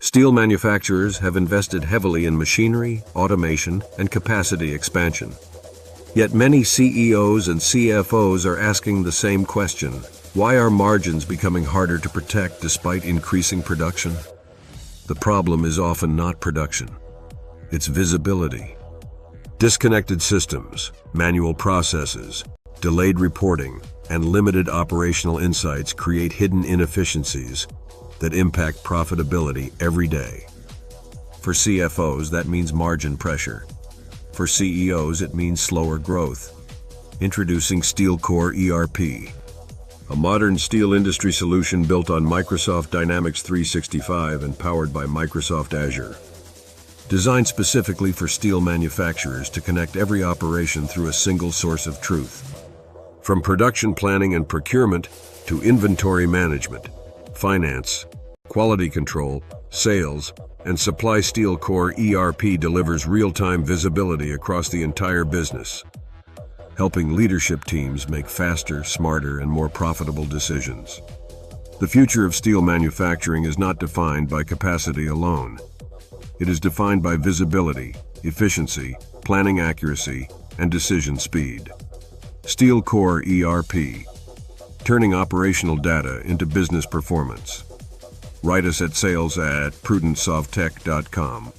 Steel manufacturers have invested heavily in machinery, automation, and capacity expansion. Yet many CEOs and CFOs are asking the same question: why are margins becoming harder to protect despite increasing production? The problem is often not production. It's visibility. Disconnected systems, manual processes, delayed reporting, and limited operational insights create hidden inefficiencies that impact profitability every day. For CFOs, that means margin pressure. For CEOs, it means slower growth. Introducing SteelCore ERP, a modern steel industry solution built on Microsoft Dynamics 365 and powered by Microsoft Azure. Designed specifically for steel manufacturers to connect every operation through a single source of truth. From production planning and procurement to inventory management, finance, quality control, sales, and supply, SteelCore ERP delivers real-time visibility across the entire business, helping leadership teams make faster, smarter, and more profitable decisions. The future of steel manufacturing is not defined by capacity alone. It is defined by visibility, efficiency, planning accuracy, and decision speed. SteelCore ERP, turning operational data into business performance. Write us at sales@prudencesoftech.com.